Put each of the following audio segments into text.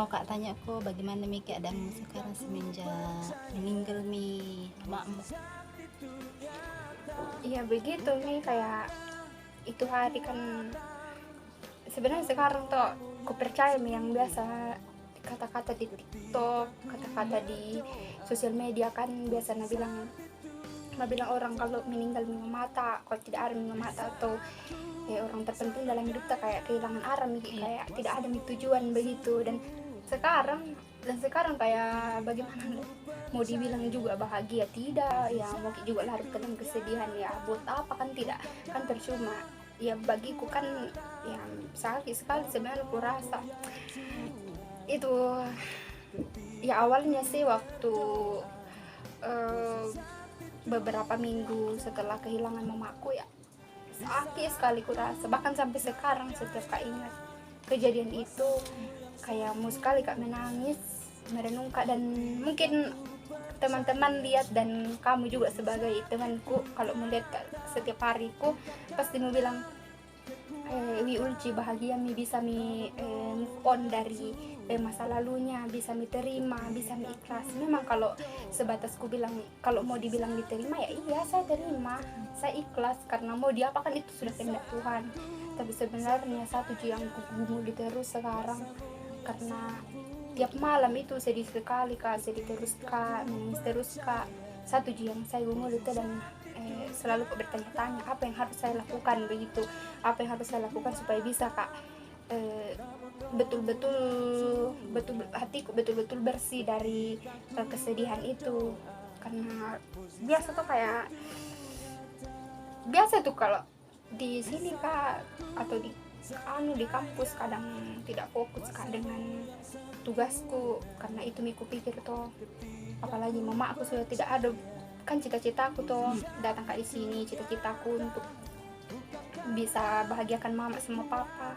mau Kak tanya kok bagaimana mi keadaanmu sekarang semenjak meninggal mi makmu? Iya begitu nih, kayak itu hari kan sebenarnya sekarang tuh aku percaya nih yang biasa kata-kata di TikTok, kata-kata di sosial media kan biasa bilang orang kalau meninggal minum mata, kalau tidak ada minum mata atau orang terpenting dalam hidup tak kayak kehilangan arah nih, Iya. kayak tidak ada tujuan begitu. Dan sekarang kayak bagaimana mau dibilang juga bahagia tidak ya, mau juga larut ke dalam kesedihan ya, buat apa kan, tidak kan percuma ya. Bagiku kan yang sakit sekali sebenarnya aku rasa itu ya. Awalnya sih waktu eh, beberapa minggu setelah kehilangan mamaku ya, sakit sekali kurasa, bahkan sampai sekarang setiap kak ingat kejadian itu kayak mau sekali kak menangis merenung kak. Dan mungkin teman-teman lihat dan kamu juga sebagai temanku kalau melihat kak setiap hariku pasti mau bilang wi ulci bahagia mi bisa mi move on dari masa lalunya, bisa mi terima, bisa mi ikhlas. Memang kalau sebatas ku bilang, kalau mau dibilang diterima ya iya saya terima, saya ikhlas karena mau diapakan itu sudah kehendak Tuhan. Tapi sebenarnya satu yang ku gumuli terus sekarang, karena tiap malam itu sedih sekali kak, sedih terus kak, menangis terus kak. Satu yang saya gumuli itu, dan selalu kok bertanya-tanya apa yang harus saya lakukan begitu, apa yang harus saya lakukan supaya bisa kak betul-betul hatiku betul-betul bersih dari kesedihan itu. Karena biasa tuh kayak biasa tuh kalau di sini kak atau di kampus kadang tidak fokus kak dengan tugasku, karena itu miku pikir tuh apalagi mama aku sudah tidak ada kan. Cita-citaku tuh datang kak di sini, cita-citaku untuk bisa bahagiakan mama sama papa.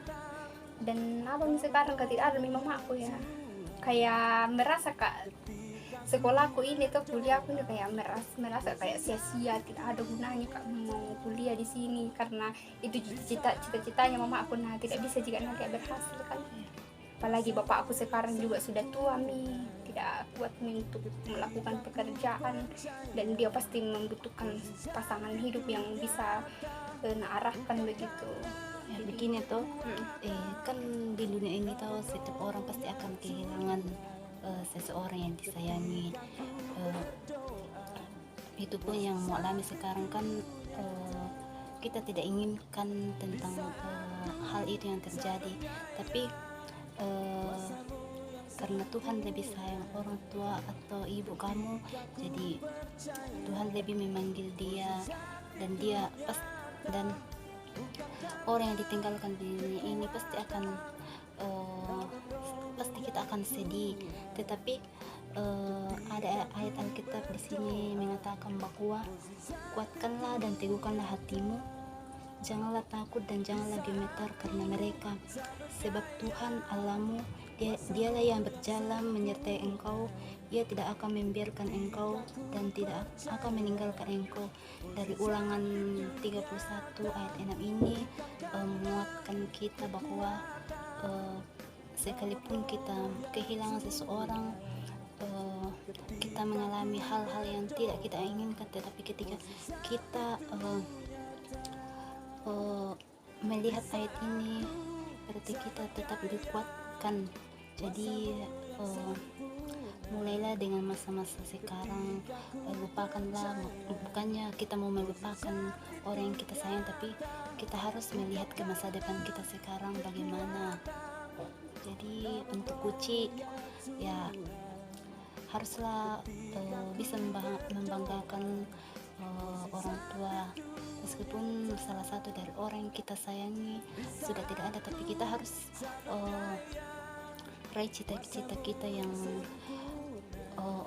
Dan abang sekarang ketika ada mama aku ya, kayak merasa kak sekolahku ini tuh kuliahku ini kayak merasa kayak sia-sia, tidak ada gunanya kak mau kuliah di sini, karena itu cita-citanya mama aku. Nah tidak bisa jika nanti berhasil kan, apalagi bapak aku sekarang juga sudah tua mi, tidak kuat mi untuk melakukan pekerjaan, dan dia pasti membutuhkan pasangan hidup yang bisa arahkan begitu. Ya begini tuh, kan di dunia ini tahu setiap orang pasti akan kehilangan seseorang yang disayangi. Eh, itu pun yang mau alami sekarang kan, kita tidak inginkan tentang hal itu yang terjadi, tapi eh, karena Tuhan lebih sayang orang tua atau ibu kamu, jadi Tuhan lebih memanggil dia, dan dia dan orang yang ditinggalkan di dunia ini uh, pasti kita akan sedih. Tetapi ada ayat Alkitab di sini mengatakan bahwa kuatkanlah dan teguhkanlah hatimu, janganlah takut dan janganlah gemetar karena mereka, sebab Tuhan Allahmu dialah yang berjalan menyertai engkau, ia tidak akan membiarkan engkau dan tidak akan meninggalkan engkau. Dari Ulangan 31 ayat 6 ini menguatkan kita bahwa sekalipun kita kehilangan seseorang, kita mengalami hal-hal yang tidak kita inginkan, tetapi ketika kita melihat ayat ini berarti kita tetap dikuatkan. Jadi mulailah dengan masa-masa sekarang, lupakanlah, bukannya kita mau melupakan orang yang kita sayang, tapi kita harus melihat ke masa depan kita sekarang bagaimana. Jadi untuk Uci ya haruslah bisa membanggakan orang tua, meskipun salah satu dari orang yang kita sayangi sudah tidak ada, tapi kita harus raih cita-cita kita yang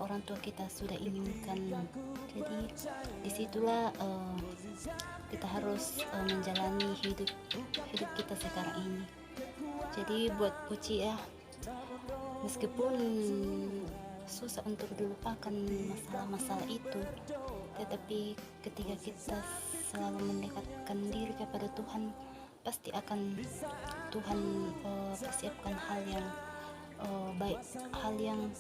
orang tua kita sudah inginkan. Jadi disitulah kita harus menjalani hidup kita sekarang ini. Jadi buat Uci ya, meskipun susah untuk dilupakan masalah-masalah itu, tetapi ketika kita selalu mendekatkan diri kepada Tuhan, pasti akan Tuhan persiapkan hal yang baik hal yang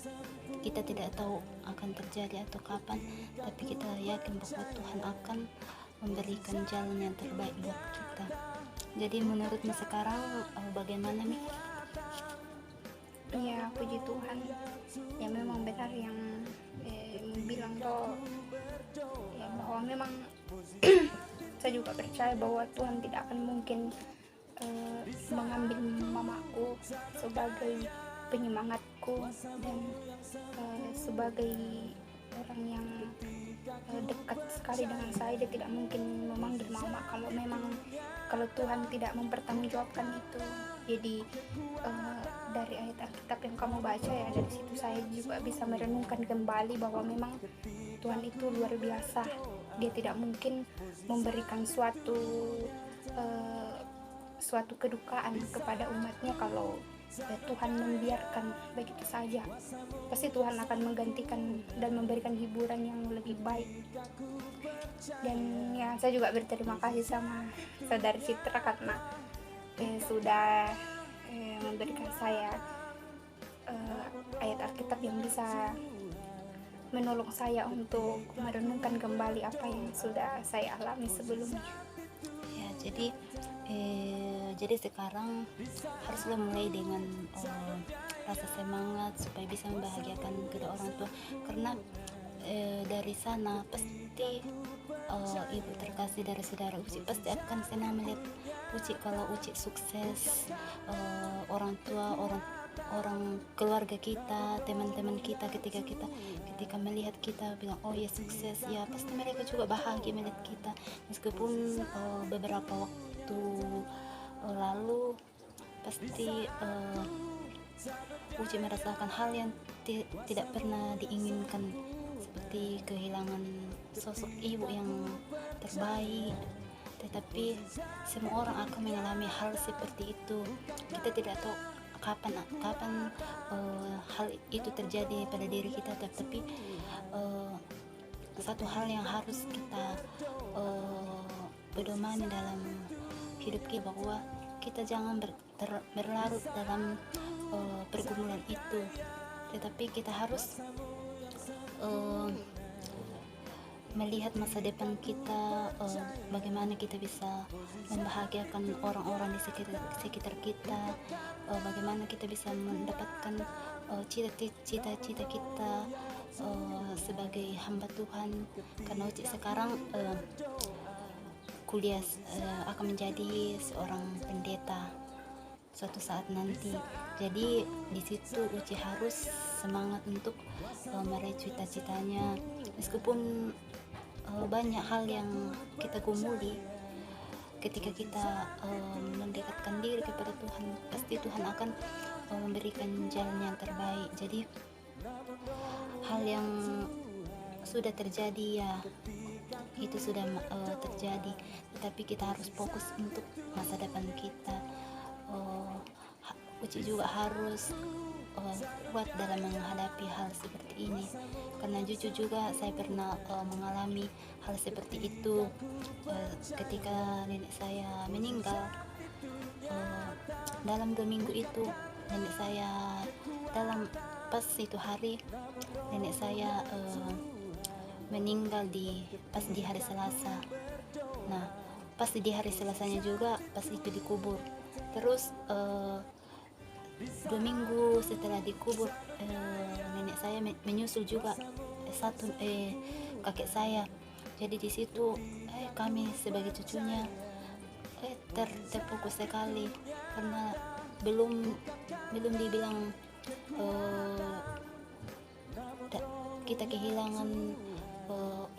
kita tidak tahu akan terjadi atau kapan, tapi kita yakin bahwa Tuhan akan memberikan jalan yang terbaik buat kita. Jadi menurutmu sekarang bagaimana nih? Ya, puji Tuhan. Ya memang benar yang bilang toh, ya bahwa memang saya juga percaya bahwa Tuhan tidak akan mungkin mengambil mamaku sebagai penyemangatku dan sebagai orang yang dekat sekali dengan saya. Dia tidak mungkin memanggil mama kalau Tuhan tidak mempertanggungjawabkan itu. Jadi dari ayat Alkitab yang kamu baca, ya dari situ saya juga bisa merenungkan kembali bahwa memang Tuhan itu luar biasa. Dia tidak mungkin memberikan suatu kedukaan kepada umatnya kalau Tuhan membiarkan begitu saja. Pasti Tuhan akan menggantikan dan memberikan hiburan yang lebih baik. Dan ya, saya juga berterima kasih sama saudari Citra karena sudah memberikan saya ayat Alkitab yang bisa menolong saya untuk merenungkan kembali apa yang sudah saya alami sebelumnya. Ya, jadi sekarang haruslah mulai dengan rasa semangat supaya bisa membahagiakan kedua orang tua, karena dari sana pasti ibu terkasih dari saudara Uci pasti akan senang melihat Uci kalau Uci sukses. Orang tua, orang keluarga kita, teman-teman kita, ketika melihat kita bilang oh ya sukses, ya pasti mereka juga bahagia melihat kita, meskipun beberapa waktu lalu pasti Uci merasakan hal yang tidak pernah diinginkan, seperti kehilangan sosok ibu yang terbaik. Tetapi semua orang akan mengalami hal seperti itu. Kita tidak tahu kapan hal itu terjadi pada diri kita, tetapi satu hal yang harus kita pedomani dalam hidup kita, bahwa kita jangan berlarut dalam pergumulan itu, tetapi kita harus melihat masa depan kita, bagaimana kita bisa membahagiakan orang-orang di sekitar kita, bagaimana kita bisa mendapatkan cita-cita kita sebagai hamba Tuhan. Karena Uci sekarang kuliah akan menjadi seorang pendeta suatu saat nanti. Jadi di situ Uci harus semangat untuk meraih cita-citanya, meskipun banyak hal yang kita gumuli. Ketika kita mendekatkan diri kepada Tuhan, pasti Tuhan akan memberikan jalan yang terbaik. Jadi hal yang sudah terjadi ya itu sudah terjadi, tetapi kita harus fokus untuk masa depan kita. Uci juga harus kuat dalam menghadapi hal seperti ini, karena jujur juga saya pernah mengalami hal seperti itu ketika nenek saya meninggal. Dalam 2 minggu itu nenek saya, pas itu hari nenek saya meninggal pas di hari Selasa. Nah, pas di hari Selasanya juga pas itu dikubur. Terus 2 minggu setelah dikubur, nenek saya menyusul juga kakek saya. Jadi di situ kami sebagai cucunya terpukul sekali, karena belum dibilang kita kehilangan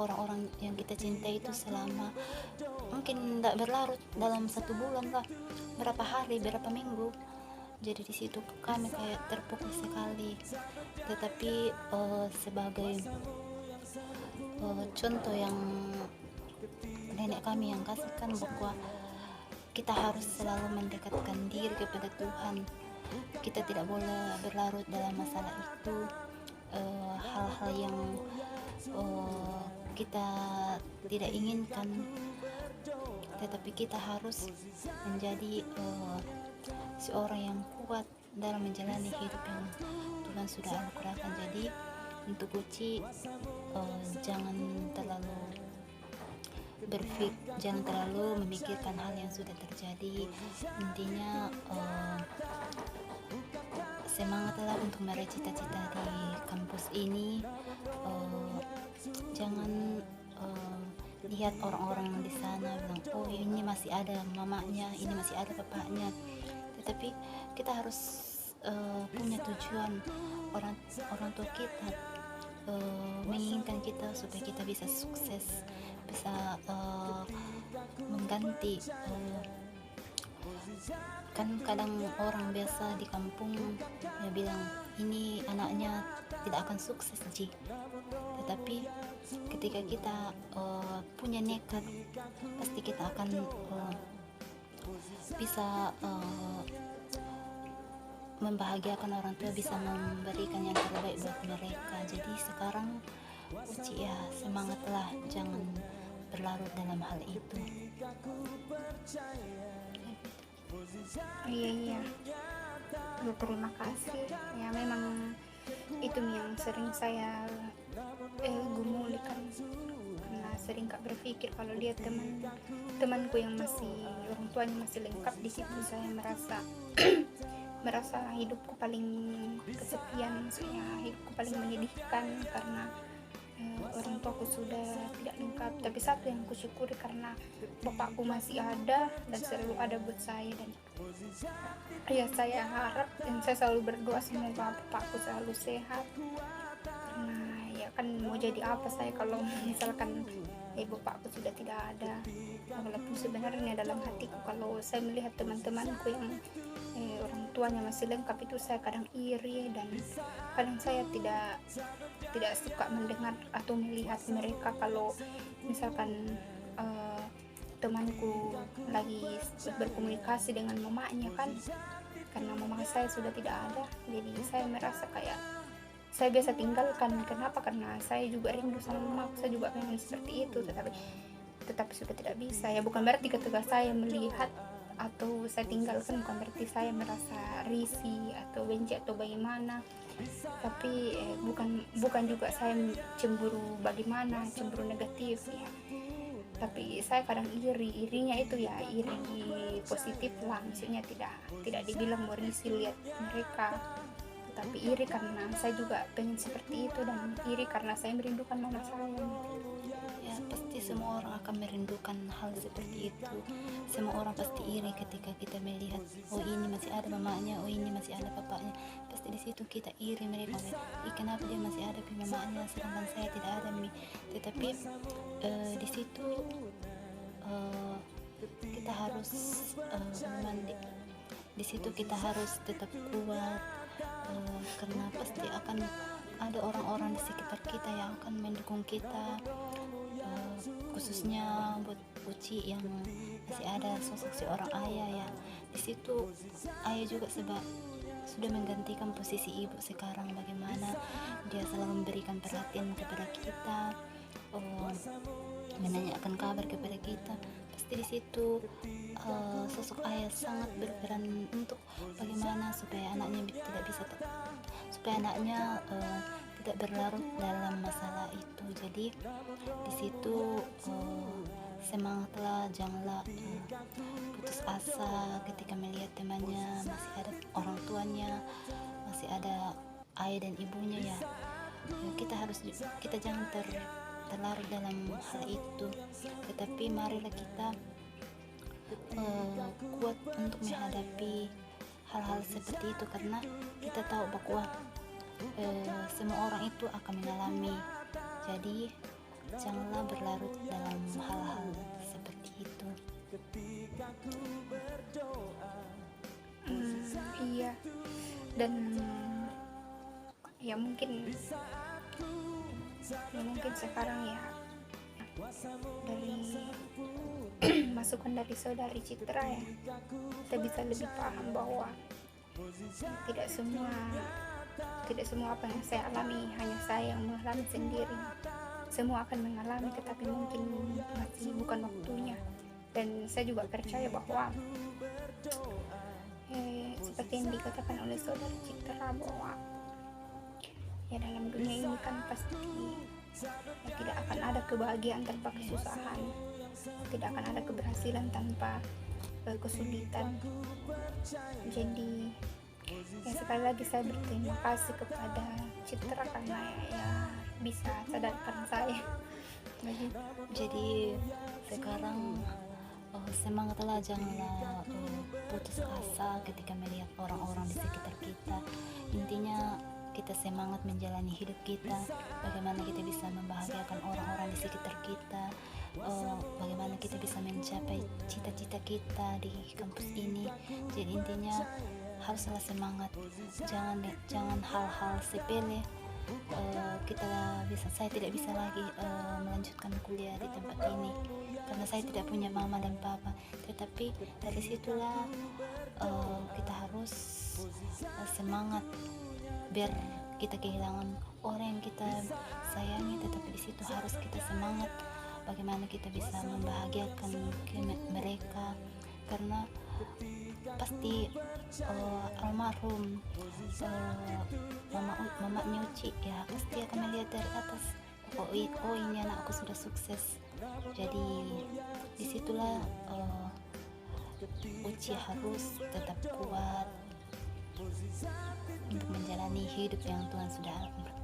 orang-orang yang kita cintai itu selama mungkin tidak berlarut dalam 1 bulan lah, berapa hari, berapa minggu. Jadi di situ kami kayak terpukul sekali. Tetapi sebagai contoh yang nenek kami yang kasihkan, bahwa kita harus selalu mendekatkan diri kepada Tuhan. Kita tidak boleh berlarut dalam masalah itu, hal-hal yang kita tidak inginkan, tetapi kita harus menjadi seorang yang kuat dalam menjalani hidup yang Tuhan sudah anugerahkan. Jadi untuk Uci, jangan terlalu jangan terlalu memikirkan hal yang sudah terjadi. Intinya semangatlah untuk meraih cita-cita di kampus ini. Jangan lihat orang-orang di sana bilang, oh ini masih ada mamanya, ini masih ada bapaknya. Tetapi kita harus punya tujuan. Orang tua kita menginginkan kita supaya kita bisa sukses, bisa mengganti. Kan kadang orang biasa di kampung ya bilang ini anaknya tidak akan sukses Ji. Tetapi ketika kita punya nekat, pasti kita akan bisa membahagiakan orang tua, bisa memberikan yang terbaik buat mereka. Jadi sekarang Uci ya semangatlah, jangan berlarut dalam hal itu. Iya. Ya, terima kasih. Ya memang itu yang sering saya gumuli kan, karena sering kak berpikir kalau dia temanku yang masih orang tuanya masih lengkap di situ, saya merasa merasa hidupku paling kesepian, maksudnya hidupku paling menyedihkan karena orang tuaku sudah tidak lengkap. Tapi satu yang kusyukuri karena bapakku masih ada dan selalu ada buat saya, dan ya saya harap dan saya selalu berdoa semoga bapakku selalu sehat, karena ya kan mau jadi apa saya kalau misalkan bapakku sudah tidak ada. Walaupun sebenarnya dalam hatiku kalau saya melihat teman-temanku yang orang tuanya masih lengkap itu saya kadang iri, dan kadang saya tidak suka mendengar atau melihat mereka kalau misalkan temanku lagi berkomunikasi dengan mamanya kan, karena mama saya sudah tidak ada. Jadi saya merasa kayak saya biasa tinggalkan. Kenapa? Karena saya juga rindu sama mama, saya juga pengen seperti itu, tetapi sudah tidak bisa. Ya bukan berarti ketika saya melihat atau saya tinggalkan bukan berarti saya merasa risih atau benci atau bagaimana, tapi bukan juga saya cemburu bagaimana, cemburu negatif ya, tapi saya kadang irinya itu ya iri positif lah, maksudnya tidak dibilang mau risih lihat mereka, tapi iri karena saya juga pengen seperti itu, dan iri karena saya merindukan mama saya. Ya pasti semua orang akan merindukan hal seperti itu. Semua orang pasti iri ketika kita melihat, oh ini masih ada mamanya, oh ini masih ada bapaknya. Pasti di situ kita iri mereka, kenapa dia masih ada mamanya sedangkan saya tidak ada mi. Tetapi di situ kita harus di situ kita harus tetap kuat, karena pasti akan ada orang-orang di sekitar kita yang akan mendukung kita, khususnya buat Uci yang masih ada sosok seorang ayah ya. Di situ ayah juga sudah menggantikan posisi ibu sekarang, bagaimana dia selalu memberikan perhatian kepada kita, menanyakan kabar kepada kita. Pasti di situ sosok ayah sangat berperan untuk bagaimana supaya anaknya tidak berlarut dalam masalah itu. Jadi di situ semangatlah, janganlah putus asa ketika melihat temannya masih ada orang tuanya, masih ada ayah dan ibunya ya. Kita jangan terlarut dalam hal itu, tetapi marilah kita kuat untuk menghadapi hal-hal seperti itu, karena kita tahu bahwa semua orang itu akan mengalami. Jadi janganlah berlarut dalam hal-hal seperti itu. Iya, dan ya mungkin sekarang ya dari masukan dari saudari Citra ya, kita bisa lebih paham bahwa tidak semua apa yang saya alami hanya saya yang mengalami sendiri. Semua akan mengalami, tetapi mungkin masih bukan waktunya. Dan saya juga percaya bahwa seperti seperti yang dikatakan oleh saudara Citra bahwa ya dalam dunia ini kan pasti ya tidak akan ada kebahagiaan tanpa kesusahan, tidak akan ada keberhasilan tanpa kesulitan. Jadi ya sekali lagi saya berterima kasih kepada Citra karena ya bisa sadarkan saya begitu. Jadi sekarang semangatlah, janganlah putus asa ketika melihat orang-orang di sekitar kita. Intinya kita semangat menjalani hidup kita, bagaimana kita bisa membahagiakan orang-orang di sekitar kita, bagaimana kita bisa mencapai cita-cita kita di kampus ini. Jadi intinya haruslah semangat, jangan hal-hal sepele. Saya tidak bisa lagi melanjutkan kuliah di tempat ini karena saya tidak punya mama dan papa, tetapi dari situlah kita harus semangat biar kita kehilangan orang yang kita sayangi, tetapi di situ harus kita semangat bagaimana kita bisa membahagiakan mereka, karena pasti almarhum mamanya Uci ya pasti akan melihat dari atas, oh ini anakku sudah sukses. Jadi disitulah Uci harus tetap kuat untuk menjalani hidup yang Tuhan sudah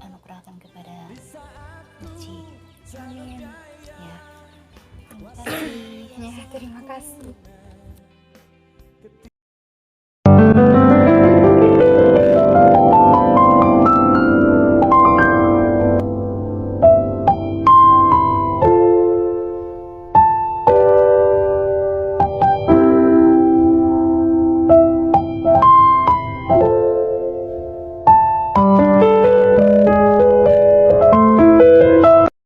anugerahkan kepada Uci. Amin. Ya, terima kasih. Ya, terima kasih.